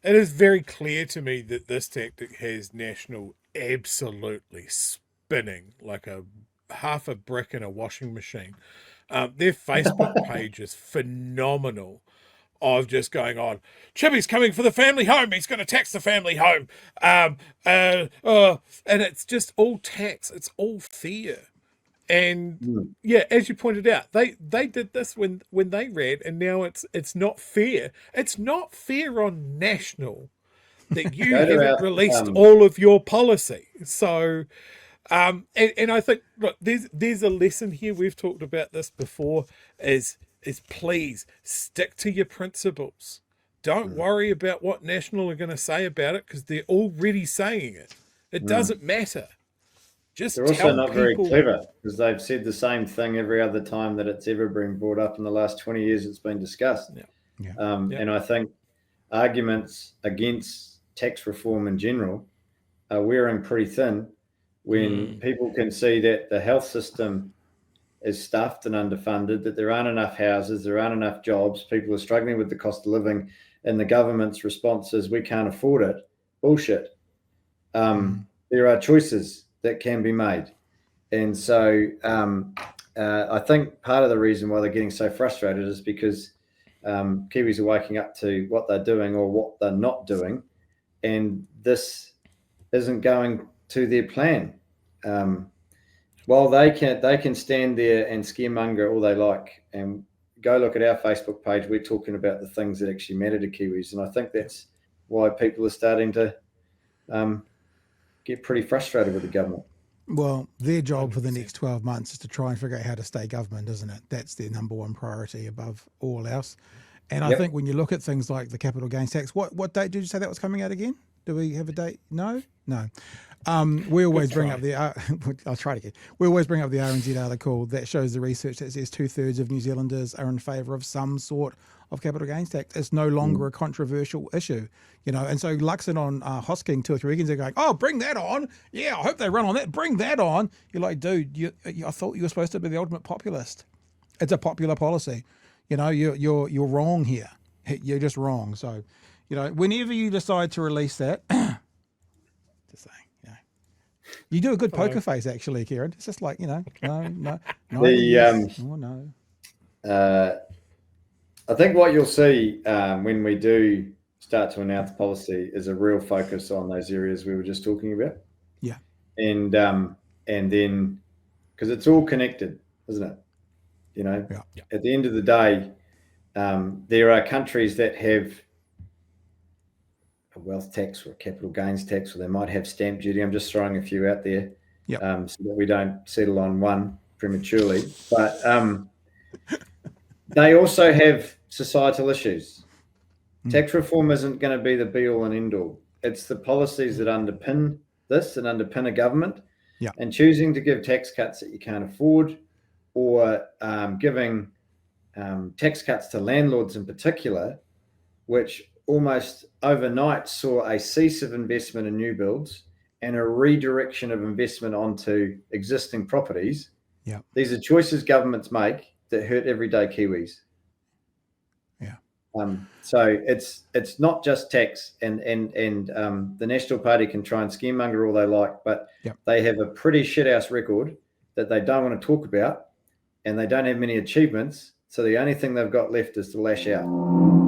It is very clear to me that this tactic has National absolutely spinning like a half a brick in a washing machine. Their Facebook page is phenomenal of just going on. Chippy's coming for the family home. He's going to tax the family home. Um, and it's just all tax. It's all fear. And Mm. yeah, as you pointed out, they did this when they ran, and now it's not fair. It's not fair on National that you Go to haven't our released all of your policy. So and I think look, there's a lesson here. We've talked about this before. Is please stick to your principles. Don't mm, worry about what National are going to say about it because they're already saying it. It mm. doesn't matter. Just They're also tell not very people. clever because they've said the same thing every other time that it's ever been brought up in the last 20 years it's been discussed. Yeah, Yeah. yeah. And I think arguments against tax reform in general are wearing pretty thin when Mm, people can see that the health system is stuffed and underfunded, that there aren't enough houses, there aren't enough jobs, people are struggling with the cost of living, and the government's response is we can't afford it. Bullshit. Mm. There are choices that can be made. And so I think part of the reason why they're getting so frustrated is because Kiwis are waking up to what they're doing or what they're not doing, and this isn't going to their plan. Um, while they can stand there and scaremonger all they like, and go look at our Facebook page, we're talking about the things that actually matter to Kiwis, and I think yeah. that's why people are starting to um, get pretty frustrated with the government. Well, their job for the 100%. next 12 months is to try and figure out how to stay government, isn't it? That's their number one priority above all else. And I think Yep. when you look at things like the capital gains tax, what date did you say that was coming out again? Do we have a date? No? No. We Good always bring up try. the, I'll try it again. We always bring up the RNZ article that shows the research that says 2/3 of New Zealanders are in favour of some sort of capital gains tax. It's no longer a controversial issue, And so Luxon on Hosking 2 or 3 weekends ago going, oh, bring that on. Yeah, I hope they run on that. Bring that on. You're like, dude, I thought you were supposed to be the ultimate populist. It's a popular policy. You're wrong here. You're just wrong. So, whenever you decide to release that, just saying, you do a good Hello. poker face actually, Kieran. It's just like no, neither The yes nor no. uh, I think what you'll see when we do start to announce policy is a real focus on those areas we were just talking about, Yeah, and then because it's all connected, isn't it? You know, yeah, Yeah. at the end of the day, there are countries that have a wealth tax or a capital gains tax, or they might have stamp duty. I'm just throwing a few out there yep, so that we don't settle on one prematurely. But they also have societal issues. Tax reform isn't going to be the be all and end all. It's the policies that underpin this and underpin a government. yeah, And choosing to give tax cuts that you can't afford, or giving tax cuts to landlords in particular, which almost overnight saw a cease of investment in new builds and a redirection of investment onto existing properties. yeah, These are choices governments make that hurt everyday Kiwis. yeah. So it's not just tax, and the National Party can try and scaremonger all they like, but Yep. they have a pretty shithouse record that they don't want to talk about, and they don't have many achievements. So the only thing they've got left is to lash out.